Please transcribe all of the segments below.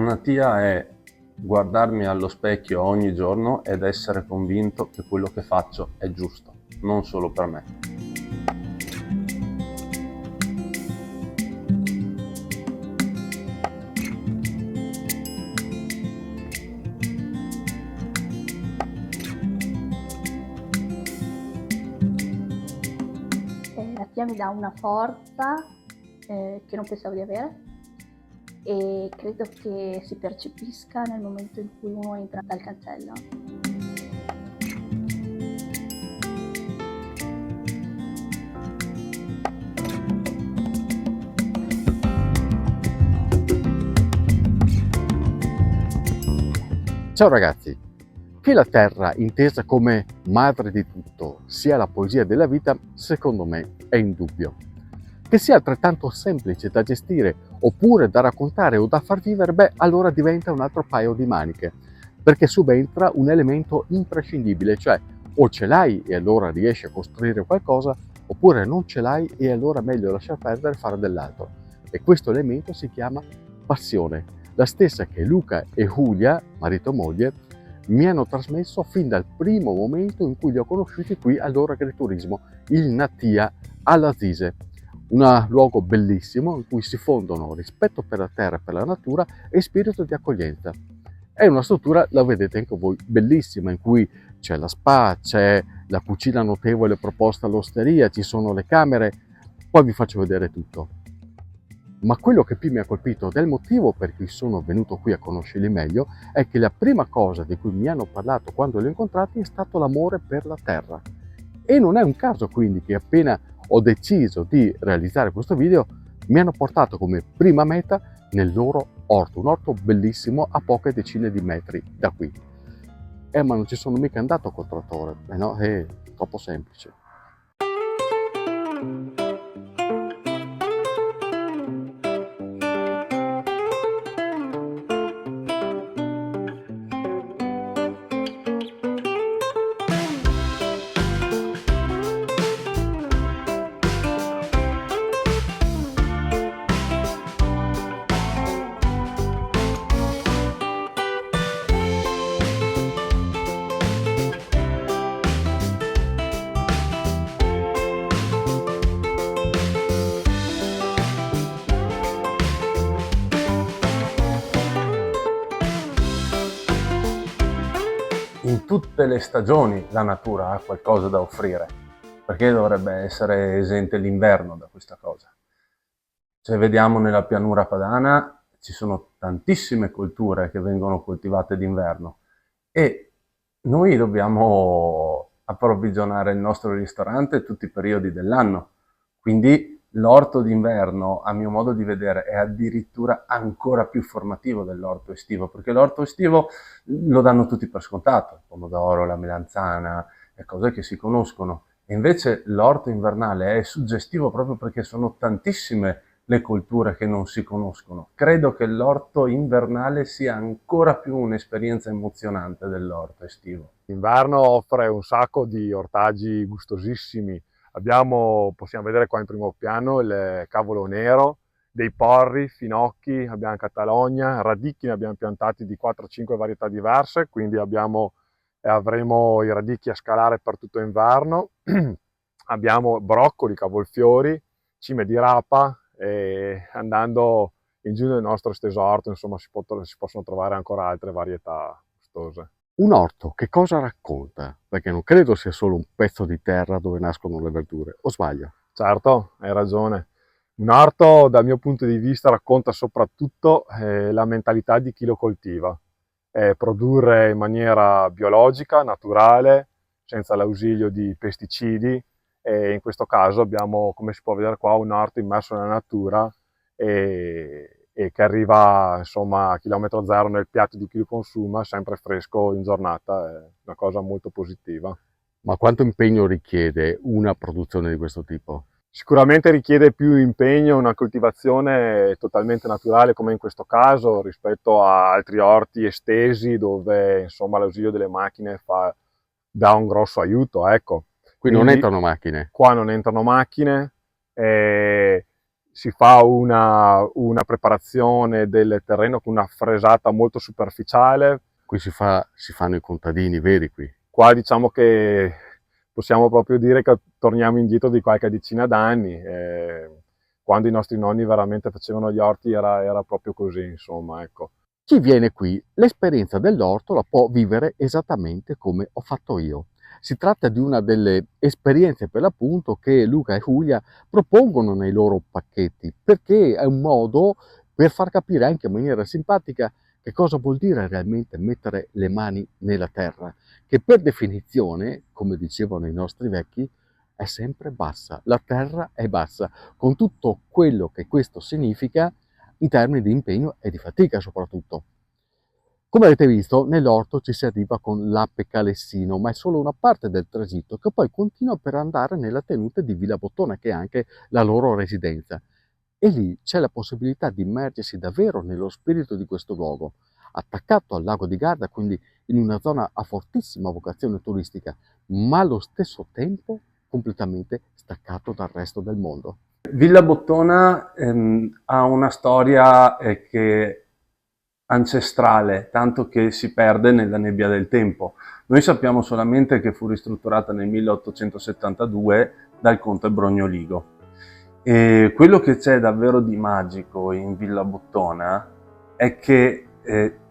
natia è guardarmi allo specchio ogni giorno ed essere convinto che quello che faccio è giusto, non solo per me. La TIA mi dà una forza che non pensavo di avere e credo che si percepisca nel momento in cui uno entra dal cancello. Ciao ragazzi, che la Terra, intesa come madre di tutto, sia la poesia della vita, secondo me è indubbio. Che sia altrettanto semplice da gestire oppure da raccontare o da far vivere, beh, allora diventa un altro paio di maniche, perché subentra un elemento imprescindibile, cioè o ce l'hai e allora riesci a costruire qualcosa, oppure non ce l'hai e allora è meglio lasciar perdere e fare dell'altro. E questo elemento si chiama passione. La stessa che Luca e Giulia, marito e moglie, mi hanno trasmesso fin dal primo momento in cui li ho conosciuti qui al loro agriturismo, il Natia all'Azize. Un luogo bellissimo in cui si fondono rispetto per la terra e per la natura e spirito di accoglienza. È una struttura, la vedete anche voi, bellissima, in cui c'è la spa, c'è la cucina notevole proposta all'osteria, ci sono le camere, poi vi faccio vedere tutto. Ma quello che più mi ha colpito del motivo per cui sono venuto qui a conoscerli meglio è che la prima cosa di cui mi hanno parlato quando li ho incontrati è stato l'amore per la terra. E non è un caso quindi che appena ho deciso di realizzare questo video mi hanno portato come prima meta nel loro orto, un orto bellissimo a poche decine di metri da qui. Ma non ci sono mica andato col trattore, no, è troppo semplice. In tutte le stagioni la natura ha qualcosa da offrire, perché dovrebbe essere esente l'inverno da questa cosa. Se vediamo nella pianura padana ci sono tantissime colture che vengono coltivate d'inverno e noi dobbiamo approvvigionare il nostro ristorante tutti i periodi dell'anno, quindi l'orto d'inverno, a mio modo di vedere, è addirittura ancora più formativo dell'orto estivo, perché l'orto estivo lo danno tutti per scontato, il pomodoro, la melanzana, le cose che si conoscono. E invece l'orto invernale è suggestivo proprio perché sono tantissime le colture che non si conoscono. Credo che l'orto invernale sia ancora più un'esperienza emozionante dell'orto estivo. L'inverno offre un sacco di ortaggi gustosissimi. Possiamo vedere qua in primo piano il cavolo nero, dei porri, finocchi, abbiamo catalogna, radicchi ne abbiamo piantati di 4-5 varietà diverse, quindi avremo i radicchi a scalare per tutto l'inverno. Abbiamo broccoli, cavolfiori, cime di rapa e andando in giù nel nostro esteso orto, insomma, si possono trovare ancora altre varietà gustose. Un orto che cosa racconta? Perché non credo sia solo un pezzo di terra dove nascono le verdure, o sbaglio? Certo, hai ragione. Un orto, dal mio punto di vista, racconta soprattutto la mentalità di chi lo coltiva. Produrre in maniera biologica, naturale, senza l'ausilio di pesticidi. E in questo caso abbiamo, come si può vedere qua, un orto immerso nella natura e che arriva insomma a chilometro zero nel piatto di chi lo consuma, sempre fresco in giornata, è una cosa molto positiva. Ma quanto impegno richiede una produzione di questo tipo? Sicuramente richiede più impegno una coltivazione totalmente naturale come in questo caso rispetto a altri orti estesi dove insomma l'ausilio delle macchine dà un grosso aiuto, ecco. Qui non entrano macchine? Qua non entrano macchine, si fa una preparazione del terreno con una fresata molto superficiale. Qui si fanno i contadini veri qui. Qua diciamo che possiamo proprio dire che torniamo indietro di qualche decina d'anni. Quando i nostri nonni veramente facevano gli orti era proprio così, insomma, ecco. Chi viene qui, l'esperienza dell'orto la può vivere esattamente come ho fatto io. Si tratta di una delle esperienze per l'appunto che Luca e Giulia propongono nei loro pacchetti, perché è un modo per far capire anche in maniera simpatica che cosa vuol dire realmente mettere le mani nella terra, che per definizione, come dicevano i nostri vecchi, è sempre bassa. La terra è bassa, con tutto quello che questo significa in termini di impegno e di fatica soprattutto. Come avete visto, nell'orto ci si arriva con l'Ape Calessino, ma è solo una parte del tragitto che poi continua per andare nella tenuta di Villa Bottona, che è anche la loro residenza. E lì c'è la possibilità di immergersi davvero nello spirito di questo luogo, attaccato al lago di Garda, quindi in una zona a fortissima vocazione turistica, ma allo stesso tempo completamente staccato dal resto del mondo. Villa Bottona ha una storia che ancestrale, tanto che si perde nella nebbia del tempo. Noi sappiamo solamente che fu ristrutturata nel 1872 dal conte Brognoligo. E quello che c'è davvero di magico in Villa Bottona è che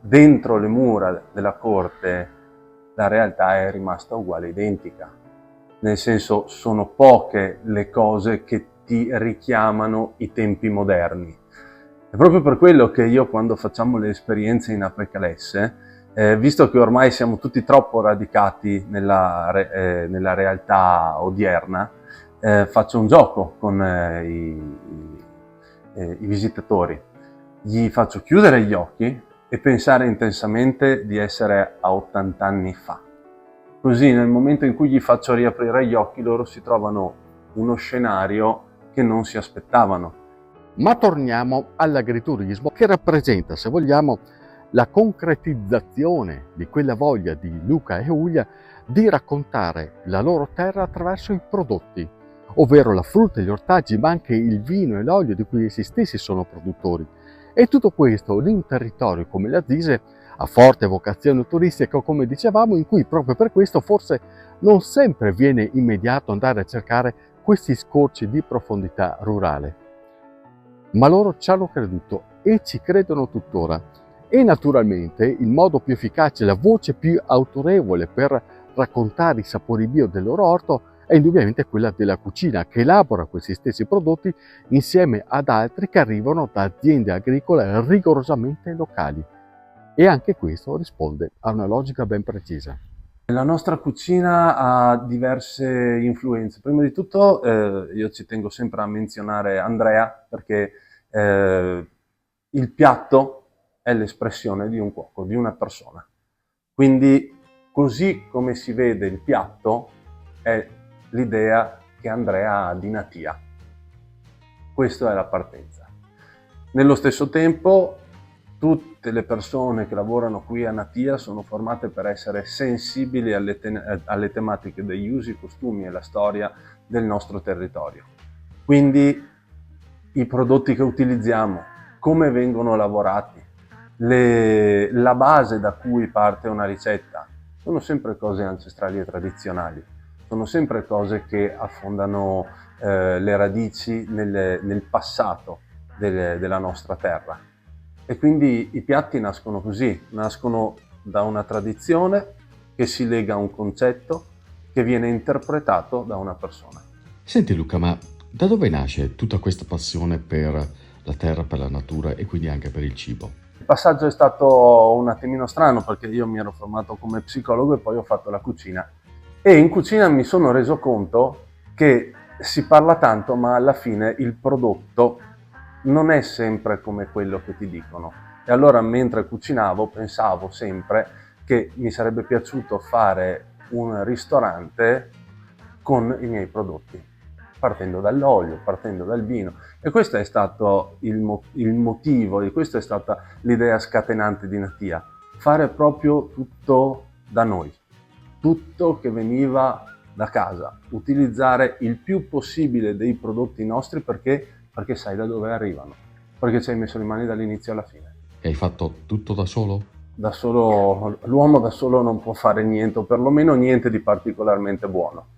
dentro le mura della corte la realtà è rimasta uguale, identica. Nel senso, sono poche le cose che ti richiamano i tempi moderni. È proprio per quello che io, quando facciamo le esperienze in Ape Calesse, visto che ormai siamo tutti troppo radicati nella realtà odierna, faccio un gioco con i visitatori. Gli faccio chiudere gli occhi e pensare intensamente di essere a 80 anni fa. Così nel momento in cui gli faccio riaprire gli occhi, loro si trovano uno scenario che non si aspettavano. Ma torniamo all'agriturismo, che rappresenta, se vogliamo, la concretizzazione di quella voglia di Luca e Giulia di raccontare la loro terra attraverso i prodotti, ovvero la frutta e gli ortaggi, ma anche il vino e l'olio di cui essi stessi sono produttori. E tutto questo in un territorio come l'Assise, a forte vocazione turistica, come dicevamo, in cui proprio per questo forse non sempre viene immediato andare a cercare questi scorci di profondità rurale. Ma loro ci hanno creduto e ci credono tuttora. E naturalmente il modo più efficace, la voce più autorevole per raccontare i sapori bio del loro orto è indubbiamente quella della cucina, che elabora questi stessi prodotti insieme ad altri che arrivano da aziende agricole rigorosamente locali. E anche questo risponde a una logica ben precisa. La nostra cucina ha diverse influenze. Prima di tutto io ci tengo sempre a menzionare Andrea, perché il piatto è l'espressione di un cuoco, di una persona. Quindi così come si vede il piatto è l'idea che Andrea ha di Natia. Questa è la partenza. Nello stesso tempo tutte le persone che lavorano qui a Natia sono formate per essere sensibili alle tematiche degli usi, i costumi e la storia del nostro territorio. Quindi i prodotti che utilizziamo, come vengono lavorati, la base da cui parte una ricetta, sono sempre cose ancestrali e tradizionali, sono sempre cose che affondano le radici nel passato della nostra terra. E quindi i piatti nascono così, nascono da una tradizione che si lega a un concetto che viene interpretato da una persona. Senti Luca, ma da dove nasce tutta questa passione per la terra, per la natura e quindi anche per il cibo? Il passaggio è stato un attimino strano, perché io mi ero formato come psicologo e poi ho fatto la cucina. E in cucina mi sono reso conto che si parla tanto, ma alla fine il prodotto non è sempre come quello che ti dicono. E allora mentre cucinavo pensavo sempre che mi sarebbe piaciuto fare un ristorante con i miei prodotti, partendo dall'olio, partendo dal vino. E questo è stato il motivo, e questa è stata l'idea scatenante di Natia, fare proprio tutto da noi, tutto che veniva da casa, utilizzare il più possibile dei prodotti nostri, perché perché sai da dove arrivano, perché ci hai messo le mani dall'inizio alla fine. E hai fatto tutto da solo? Da solo, l'uomo da solo non può fare niente, o perlomeno niente di particolarmente buono.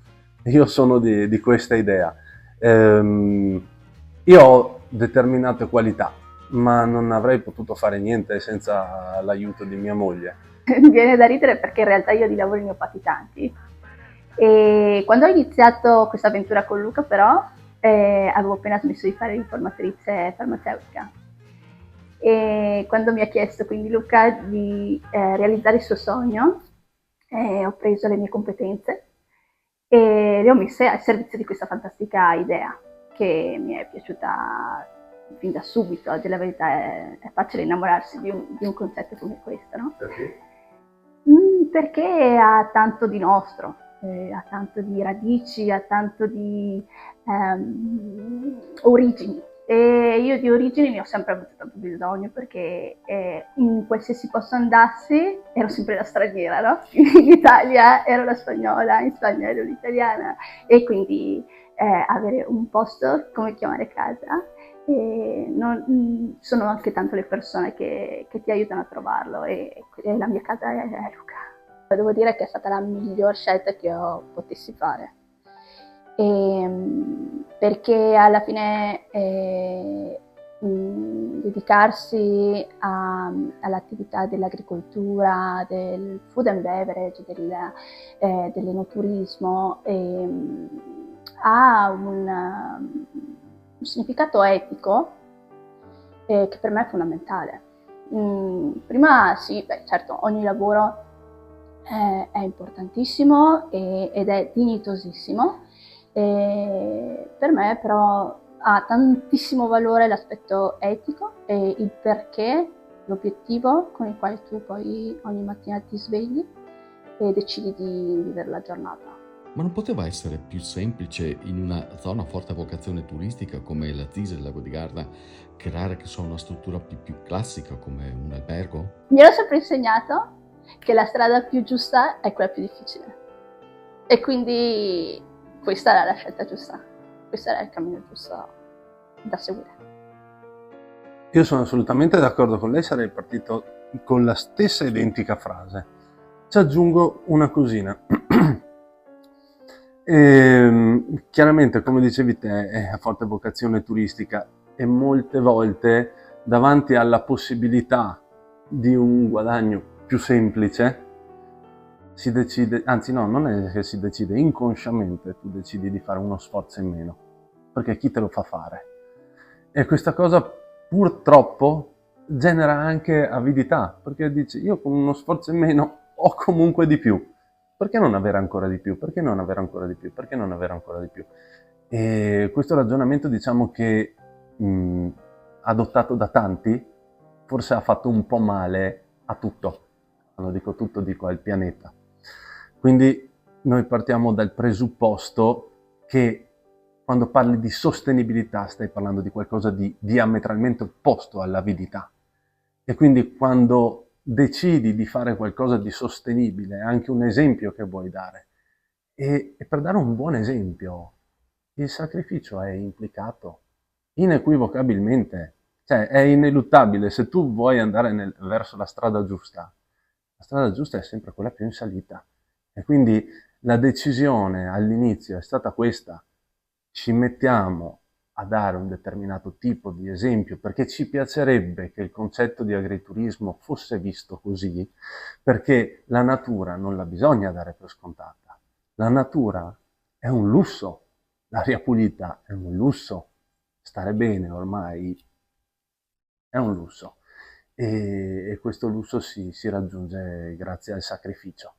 Io sono di questa idea. Io ho determinate qualità, ma non avrei potuto fare niente senza l'aiuto di mia moglie. Mi viene da ridere perché in realtà io di lavori ne ho fatti tanti. E quando ho iniziato questa avventura con Luca però avevo appena smesso di fare l'informatrice farmaceutica. E quando mi ha chiesto quindi Luca di realizzare il suo sogno, ho preso le mie competenze e le ho messe al servizio di questa fantastica idea che mi è piaciuta fin da subito. Oggi la verità è facile innamorarsi di un concetto come questo, no? Perché? Perché ha tanto di nostro, ha tanto di radici, ha tanto di origini. E io di origini ne ho sempre avuto tanto bisogno perché in qualsiasi posto andassi ero sempre la straniera, no? In Italia ero la spagnola, in Spagna ero l'italiana e quindi avere un posto come chiamare casa sono anche tanto le persone che ti aiutano a trovarlo e la mia casa è Luca. Devo dire che è stata la miglior scelta che potessi fare. Perché alla fine dedicarsi all'attività dell'agricoltura, del food and beverage, dell'enoturismo ha un significato etico che per me è fondamentale. Prima sì, certo, ogni lavoro è importantissimo ed è dignitosissimo. Per me però ha tantissimo valore l'aspetto etico e il perché, l'obiettivo con il quale tu poi ogni mattina ti svegli e decidi di vivere la giornata. Ma non poteva essere più semplice in una zona a forte vocazione turistica come la Zisa e il Lago di Garda creare che so, una struttura più classica come un albergo? Mi ero sempre insegnato che la strada più giusta è quella più difficile e quindi questa era la scelta giusta, questo era il cammino giusto da seguire. Io sono assolutamente d'accordo con lei, sarei partito con la stessa identica frase. Ci aggiungo una cosina. Chiaramente, come dicevi te, è a forte vocazione turistica e molte volte davanti alla possibilità di un guadagno più semplice si decide, anzi no, non è che si decide, inconsciamente tu decidi di fare uno sforzo in meno, perché chi te lo fa fare? E questa cosa purtroppo genera anche avidità, perché dici io con uno sforzo in meno ho comunque di più. Perché non avere ancora di più? Perché non avere ancora di più? Perché non avere ancora di più? E questo ragionamento, diciamo che adottato da tanti, forse ha fatto un po' male a tutto. Quando dico tutto, dico al pianeta. Quindi noi partiamo dal presupposto che quando parli di sostenibilità stai parlando di qualcosa di diametralmente opposto all'avidità. E quindi quando decidi di fare qualcosa di sostenibile, è anche un esempio che vuoi dare. E per dare un buon esempio, il sacrificio è implicato, inequivocabilmente, cioè è ineluttabile. Se tu vuoi andare verso la strada giusta è sempre quella più in salita. E quindi la decisione all'inizio è stata questa: ci mettiamo a dare un determinato tipo di esempio perché ci piacerebbe che il concetto di agriturismo fosse visto così, perché la natura non la bisogna dare per scontata. La natura è un lusso, l'aria pulita è un lusso, stare bene ormai è un lusso e questo lusso si raggiunge grazie al sacrificio.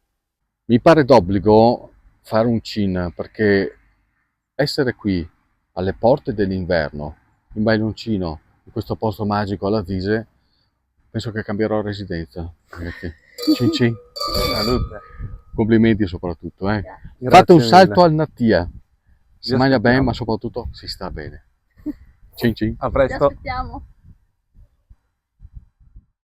Mi pare d'obbligo fare un cin perché essere qui alle porte dell'inverno, in Bailoncino, in questo posto magico alla Vise, penso che cambierò residenza. Cin cin. Salute. Complimenti soprattutto. Grazie Fate un mille. salto al Nattia. Si Vi mangia bene, aspettiamo. ma soprattutto si sta bene. Cin cin. A Ti presto. aspettiamo.